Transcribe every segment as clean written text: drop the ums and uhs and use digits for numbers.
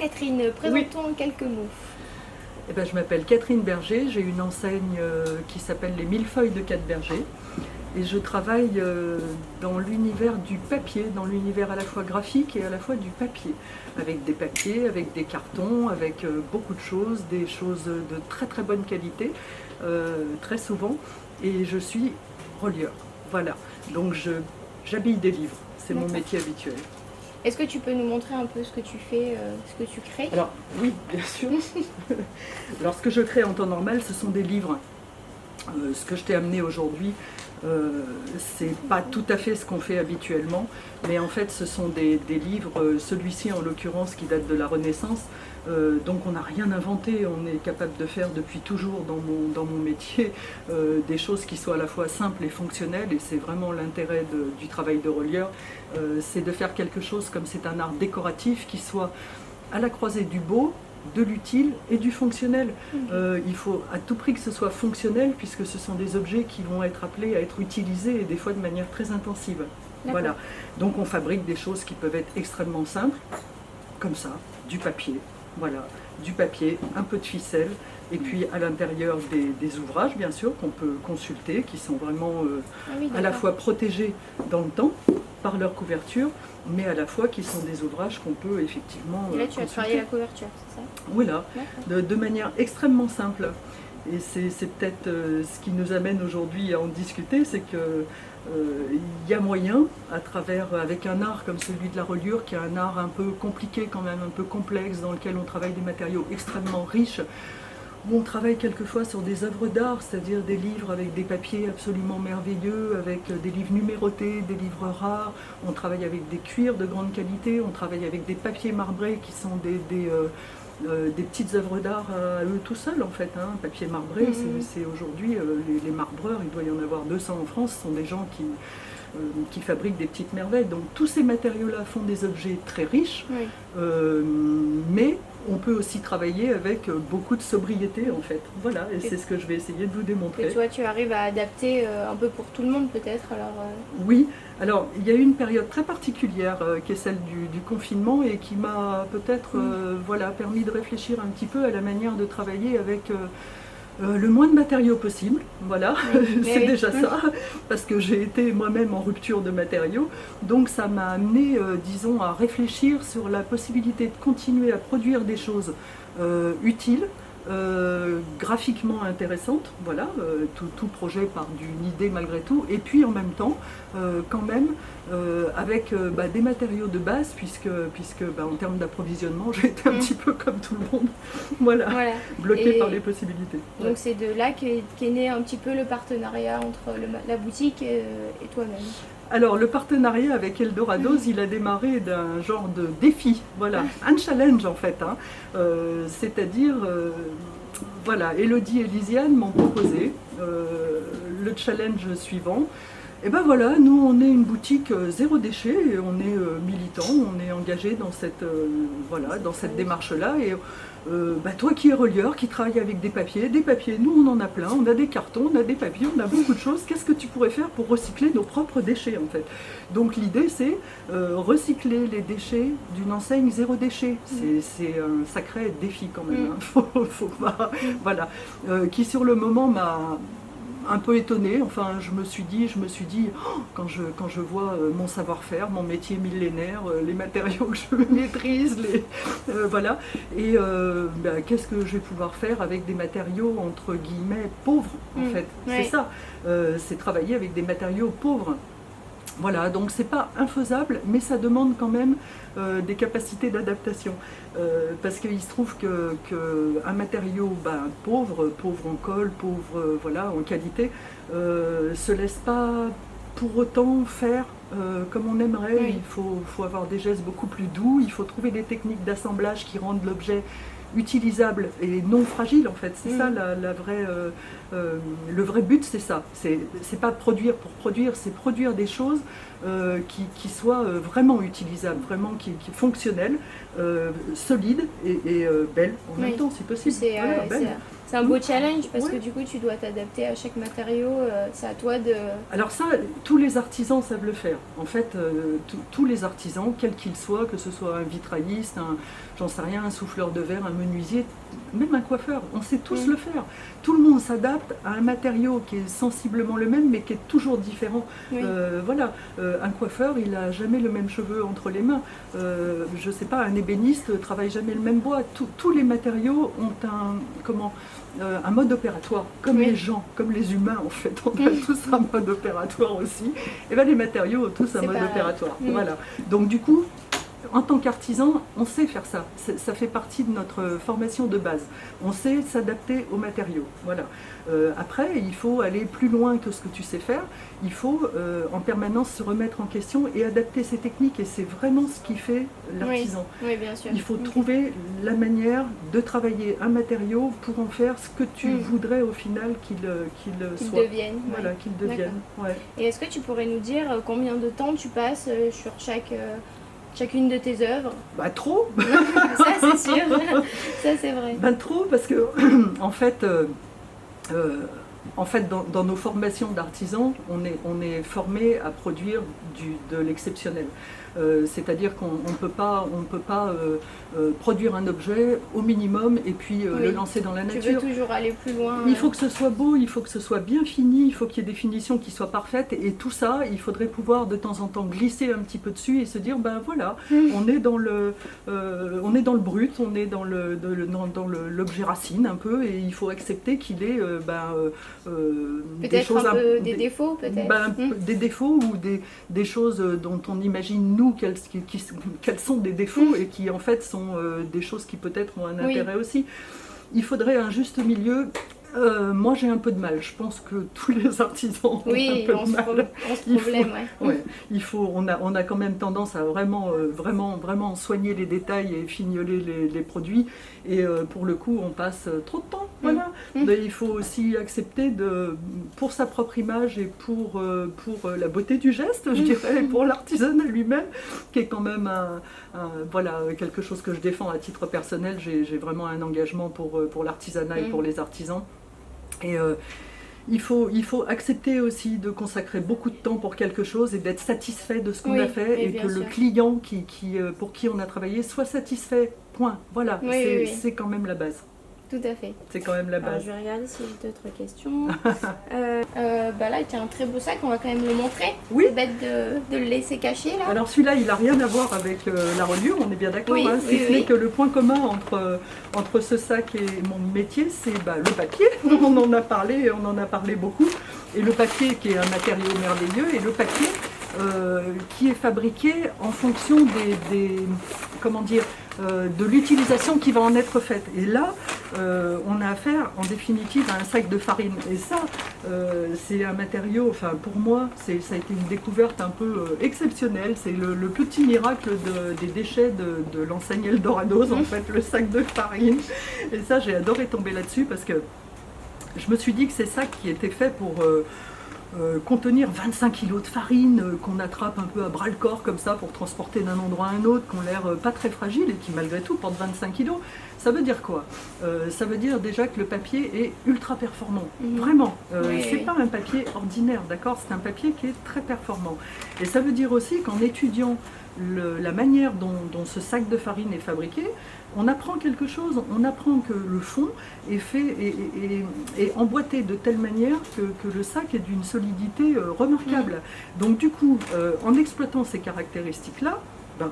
Catherine, présentons en quelques mots. Eh ben, je m'appelle Catherine Berger, j'ai une enseigne qui s'appelle les Millefeuilles de Cat Berger. Et je travaille dans l'univers du papier, dans l'univers à la fois graphique et à la fois du papier. Avec des papiers, avec des cartons, avec beaucoup de choses, des choses de très très bonne qualité, très souvent. Et je suis relieur. Voilà, donc j'habille des livres, c'est mon métier habituel. Est-ce que tu peux nous montrer un peu ce que tu fais, ce que tu crées? Alors oui, bien sûr. Alors ce que je crée en temps normal, ce sont des livres. Ce que je t'ai amené aujourd'hui, c'est pas tout à fait ce qu'on fait habituellement, mais en fait ce sont des livres, celui-ci en l'occurrence qui date de la Renaissance, donc on n'a rien inventé, on est capable de faire depuis toujours dans mon métier des choses qui soient à la fois simples et fonctionnelles, et c'est vraiment l'intérêt du travail de relieur, c'est de faire quelque chose comme c'est un art décoratif qui soit à la croisée du beau, de l'utile et du fonctionnel. Il faut à tout prix que ce soit fonctionnel puisque ce sont des objets qui vont être appelés à être utilisés et des fois de manière très intensive. Voilà. Donc on fabrique des choses qui peuvent être extrêmement simples, comme ça, du papier, voilà, du papier, un peu de ficelle, et puis à l'intérieur des ouvrages bien sûr qu'on peut consulter, qui sont vraiment à la fois protégés dans le temps par leur couverture, mais à la fois qui sont des ouvrages qu'on peut effectivement Et là tu consulter. as travaillé la couverture, c'est ça? Voilà, de manière extrêmement simple. Et c'est peut-être ce qui nous amène aujourd'hui à en discuter, c'est que il y a moyen, avec un art comme celui de la reliure, qui est un art un peu compliqué quand même, un peu complexe, dans lequel on travaille des matériaux extrêmement riches, où on travaille quelquefois sur des œuvres d'art, c'est-à-dire des livres avec des papiers absolument merveilleux, avec des livres numérotés, des livres rares. On travaille avec des cuirs de grande qualité, on travaille avec des papiers marbrés qui sont des petites œuvres d'art à eux tout seuls en fait. Papier marbré, c'est aujourd'hui, les marbreurs, il doit y en avoir 200 en France, ce sont des gens qui fabriquent des petites merveilles. Donc tous ces matériaux-là font des objets très riches, mais on peut aussi travailler avec beaucoup de sobriété en fait. Voilà, et c'est ce que je vais essayer de vous démontrer. Et toi, tu arrives à adapter un peu pour tout le monde peut-être alors Oui, alors il y a eu une période très particulière qui est celle du confinement et qui m'a peut-être voilà, permis de réfléchir un petit peu à la manière de travailler avec le moins de matériaux possible, voilà, c'est déjà ça, parce que j'ai été moi-même en rupture de matériaux, donc ça m'a amené, disons, à réfléchir sur la possibilité de continuer à produire des choses utiles, graphiquement intéressantes, voilà, tout projet part d'une idée malgré tout, et puis en même temps, quand même, avec des matériaux de base, puisque en termes d'approvisionnement, j'ai été un petit peu comme tout le monde, voilà. Bloqué par les possibilités. Donc c'est de là qu'est né un petit peu le partenariat entre la boutique et toi-même. Alors le partenariat avec Eldorados, il a démarré d'un genre de défi, voilà, un challenge en fait, c'est-à-dire, voilà, Elodie et Lisiane m'ont proposé le challenge suivant. Et ben voilà, nous on est une boutique zéro déchet, et on est militants, on est engagé dans cette, dans cette démarche-là. Et toi qui es relieur, qui travaille avec des papiers, nous on en a plein, on a des cartons, on a des papiers, on a beaucoup de choses. Qu'est-ce que tu pourrais faire pour recycler nos propres déchets en fait? Donc l'idée c'est recycler les déchets d'une enseigne zéro déchet. C'est un sacré défi quand même, voilà, qui sur le moment m'a un peu étonnée. Enfin, je me suis dit, oh, quand je vois mon savoir-faire, mon métier millénaire, les matériaux que je maîtrise, voilà, et qu'est-ce que je vais pouvoir faire avec des matériaux entre guillemets pauvres en fait. C'est ça, c'est travailler avec des matériaux pauvres. Voilà, donc c'est pas infaisable, mais ça demande quand même des capacités d'adaptation. Parce qu'il se trouve qu'un matériau pauvre en colle, pauvre en qualité, se laisse pas pour autant faire comme on aimerait. Il faut avoir des gestes beaucoup plus doux, il faut trouver des techniques d'assemblage qui rendent l'objet utilisable et non fragile en fait. C'est ça le vrai but, c'est ça. C'est pas produire pour produire, c'est produire des choses qui soient vraiment utilisables, vraiment qui fonctionnelles, solides et belles en même temps si possible. C'est un beau challenge parce que du coup tu dois t'adapter à chaque matériau, c'est à toi de... Alors ça, tous les artisans savent le faire. En fait, tous les artisans, quels qu'ils soient, que ce soit un vitrailliste, j'en sais rien, un souffleur de verre, un menuisier, même un coiffeur, on sait tous le faire. Tout le monde s'adapte à un matériau qui est sensiblement le même mais qui est toujours différent. Oui. Voilà, un coiffeur, il n'a jamais le même cheveu entre les mains. Je sais pas, un ébéniste ne travaille jamais le même bois. Tous les matériaux ont un mode opératoire, comme les gens, comme les humains en fait, on a tous un mode opératoire aussi. Et bien les matériaux ont tous un mode opératoire. Voilà. Donc du coup, en tant qu'artisan, on sait faire ça. Ça fait partie de notre formation de base. On sait s'adapter aux matériaux. Voilà. Après, il faut aller plus loin que ce que tu sais faire. Il faut en permanence se remettre en question et adapter ses techniques. Et c'est vraiment ce qui fait l'artisan. Oui, bien sûr. Il faut trouver la manière de travailler un matériau pour en faire ce que tu voudrais au final qu'il soit. Devienne. Voilà, qu'il devienne. Ouais. Et est-ce que tu pourrais nous dire combien de temps tu passes sur chacune de tes œuvres? Bah trop. Ça c'est sûr, ça c'est vrai. Bah trop parce que en fait dans nos formations d'artisans, on est formé à produire de l'exceptionnel. C'est-à-dire qu'on ne peut pas produire un objet au minimum et puis le lancer dans la nature. Tu veux toujours aller plus loin. Il faut que ce soit beau, il faut que ce soit bien fini, il faut qu'il y ait des finitions qui soient parfaites et tout ça, il faudrait pouvoir de temps en temps glisser un petit peu dessus et se dire ben voilà, on est dans le brut, on est dans l'objet racine un peu et il faut accepter qu'il ait peut-être des défauts peut-être. Des défauts ou des choses dont on imagine nous quels sont des défauts et qui en fait sont des choses qui peut-être ont un intérêt aussi. Il faudrait un juste milieu. Moi j'ai un peu de mal, je pense que tous les artisans ont un peu de mal. On a quand même tendance à vraiment soigner les détails et fignoler les produits et pour le coup on passe trop de temps. Voilà. Mais il faut aussi accepter pour sa propre image et pour la beauté du geste, je dirais, pour l'artisanat lui-même, qui est quand même quelque chose que je défends à titre personnel. J'ai vraiment un engagement pour l'artisanat et pour les artisans. Et il faut accepter aussi de consacrer beaucoup de temps pour quelque chose et d'être satisfait de ce qu'on a fait et que le client pour qui on a travaillé soit satisfait. Point. Voilà, c'est quand même la base. Tout à fait. C'est quand même la base. Alors, je vais regarder si j'ai d'autres questions. Là, il y a un très beau sac, on va quand même le montrer. Oui. C'est bête de le laisser caché là. Alors celui-là, il n'a rien à voir avec la reliure, on est bien d'accord. Si ce n'est que le point commun entre ce sac et mon métier, c'est le papier. On en a parlé beaucoup. Et le papier qui est un matériau merveilleux et le papier qui est fabriqué en fonction de l'utilisation qui va en être faite. Et là, on a affaire en définitive à un sac de farine. Et ça, c'est un matériau, pour moi, ça a été une découverte un peu exceptionnelle. C'est le petit miracle des déchets de l'enseigne Eldorados, en fait, le sac de farine. Et ça, j'ai adoré tomber là-dessus parce que je me suis dit que ces sacs qui étaient faits pour contenir 25 kg de farine qu'on attrape un peu à bras le corps comme ça pour transporter d'un endroit à un autre, qui ont l'air pas très fragiles et qui malgré tout portent 25 kg. Ça veut dire quoi? Ça veut dire déjà que le papier est ultra performant, vraiment. C'est pas un papier ordinaire, d'accord? C'est un papier qui est très performant. Et ça veut dire aussi qu'en étudiant la manière dont ce sac de farine est fabriqué, on apprend quelque chose, on apprend que le fond est emboîté de telle manière que le sac est d'une solidité remarquable. Donc du coup, en exploitant ces caractéristiques-là,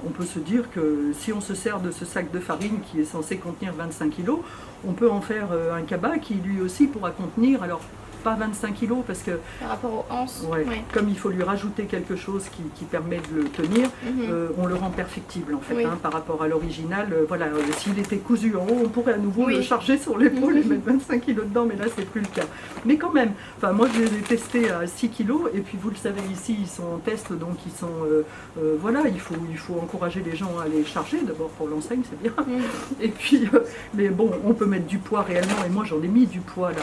on peut se dire que si on se sert de ce sac de farine qui est censé contenir 25 kg, on peut en faire un cabas qui lui aussi pourra contenir, alors pas 25 kg parce que par rapport aux anses, comme il faut lui rajouter quelque chose qui permet de le tenir, on le rend perfectible en fait par rapport à l'original. S'il était cousu en haut, on pourrait à nouveau le charger sur l'épaule et mettre 25 kg dedans, mais là c'est plus le cas. Mais quand même, moi je les ai testés à 6 kg et puis vous le savez ici ils sont en test, donc ils sont il faut encourager les gens à les charger d'abord pour l'enseigne, c'est bien. Et puis mais bon, on peut mettre du poids réellement et moi j'en ai mis du poids là,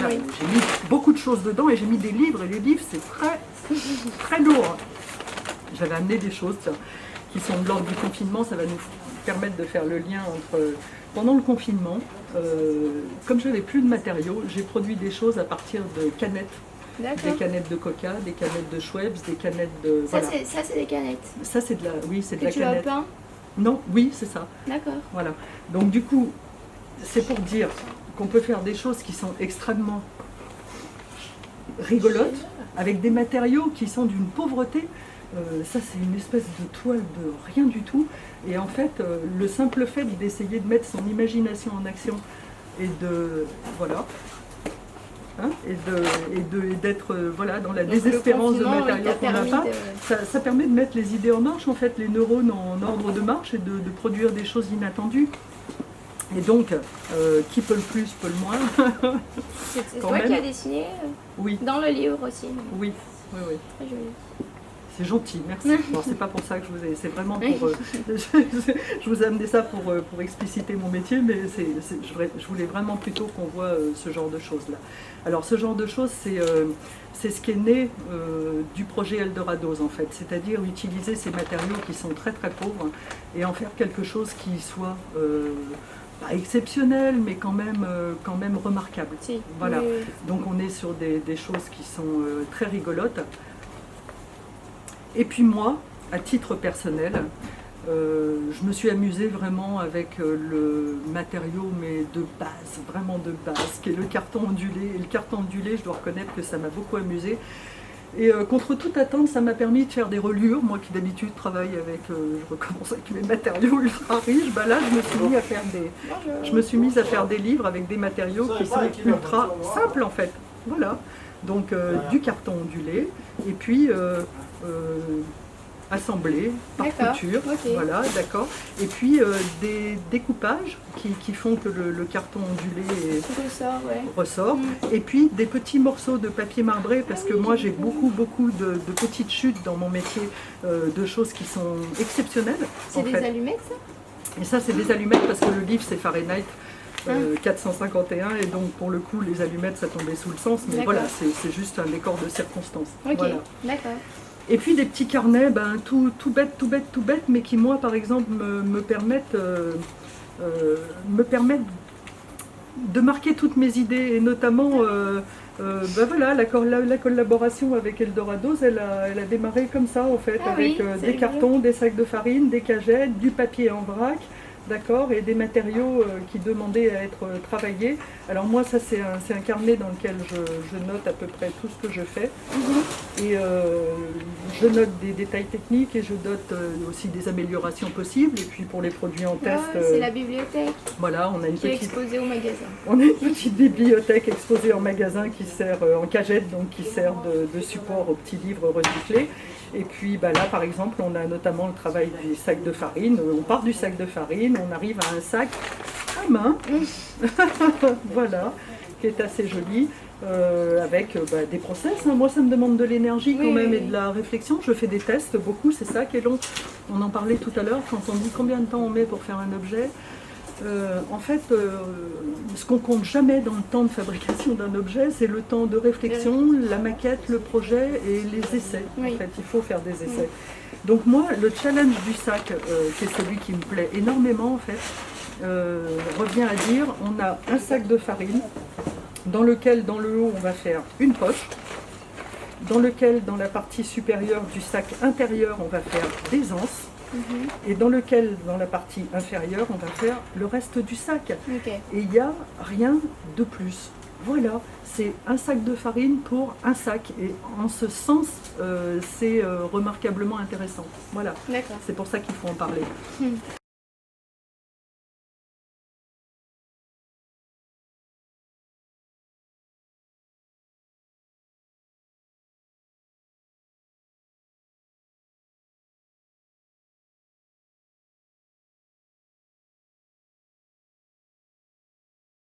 j'ai mis beaucoup de choses dedans et j'ai mis des livres et les livres c'est très très lourd. J'avais amené des choses qui sont de l'ordre du confinement, ça va nous permettre de faire le lien entre... Pendant le confinement, comme je n'avais plus de matériaux, j'ai produit des choses à partir de canettes. Des canettes de Coca, des canettes de Schweppes, des canettes de... Ça, c'est des canettes. Ça, c'est de la... Oui, c'est de la canette. Que tu as peint? Non, oui, c'est ça. D'accord. Voilà. Donc du coup, c'est pour dire qu'on peut faire des choses qui sont extrêmement rigolotes, avec des matériaux qui sont d'une pauvreté. Ça, c'est une espèce de toile de rien du tout. Et en fait, le simple fait d'essayer de mettre son imagination en action et de... Voilà. Hein, et d'être voilà, dans la désespérance de matériaux qu'on n'a pas, ça permet de mettre les idées en marche, en fait, les neurones en ordre de marche et de produire des choses inattendues. Et donc, qui peut le plus, peut le moins. C'est toi qui as dessiné oui. Dans le livre aussi. Oui, oui, oui. Très joli. C'est gentil, merci. Bon, c'est pas pour ça que je vous ai... C'est vraiment pour... je vous ai amené ça pour expliciter mon métier, mais je voulais vraiment plutôt qu'on voit ce genre de choses-là. Alors, ce genre de choses, c'est ce qui est né du projet Eldorados, en fait. C'est-à-dire utiliser ces matériaux qui sont très très pauvres et en faire quelque chose qui soit... pas exceptionnel, mais quand même remarquable. Si. Voilà. Oui. Donc on est sur des choses qui sont très rigolotes. Et puis moi, à titre personnel, je me suis amusée vraiment avec le matériau, mais de base, vraiment de base, qui est le carton ondulé. Et le carton ondulé, je dois reconnaître que ça m'a beaucoup amusée. Et contre toute attente, ça m'a permis de faire des reliures. Moi qui d'habitude travaille avec, je recommence avec mes matériaux ultra riches, bah là je me suis mise à faire des livres avec des matériaux qui sont ultra simples en fait. Voilà. Donc du carton ondulé et puis assemblé par couture, voilà, d'accord. Et puis des découpages qui font que le carton ondulé ressort. Et puis des petits morceaux de papier marbré, parce que moi j'ai beaucoup de petites chutes dans mon métier, de choses qui sont exceptionnelles. C'est des allumettes, ça? Et ça, c'est des allumettes parce que le livre c'est Fahrenheit 451, et donc pour le coup les allumettes ça tombait sous le sens, mais voilà, c'est juste un décor de circonstance. Ok, voilà. D'accord. Et puis des petits carnets, tout bête, mais qui moi par exemple me permettent de marquer toutes mes idées, et notamment voilà, la collaboration avec Eldorados, elle a démarré comme ça en fait, avec des cartons, des sacs de farine, des cagettes, du papier en vrac. D'accord, et des matériaux qui demandaient à être travaillés. Alors moi, ça c'est un carnet dans lequel je note à peu près tout ce que je fais. Et je note des détails techniques et je note aussi des améliorations possibles. Et puis pour les produits en test... c'est la bibliothèque. Voilà, on a une petite... exposée au magasin. On a une petite bibliothèque exposée en magasin qui sert en cagette, donc qui sert de support aux petits livres recyclés. Et puis là, par exemple, on a notamment le travail du sac de farine. On part du sac de farine, on arrive à un sac à main, voilà, qui est assez joli, avec des process. Moi, ça me demande de l'énergie quand même et de la réflexion. Je fais des tests, beaucoup, c'est ça qui est long. On en parlait tout à l'heure, quand on dit combien de temps on met pour faire un objet. En fait, ce qu'on compte jamais dans le temps de fabrication d'un objet, c'est le temps de réflexion, la maquette, le projet et les essais. En fait, il faut faire des essais. Donc moi, le challenge du sac, qui est celui qui me plaît énormément en fait, revient à dire, on a un sac de farine dans lequel, dans le haut, on va faire une poche, dans lequel, dans la partie supérieure du sac intérieur, on va faire des anses. Et dans lequel, dans la partie inférieure, on va faire le reste du sac. Et il n'y a rien de plus. Voilà, c'est un sac de farine pour un sac. Et en ce sens, c'est remarquablement intéressant. Voilà, c'est pour ça qu'il faut en parler.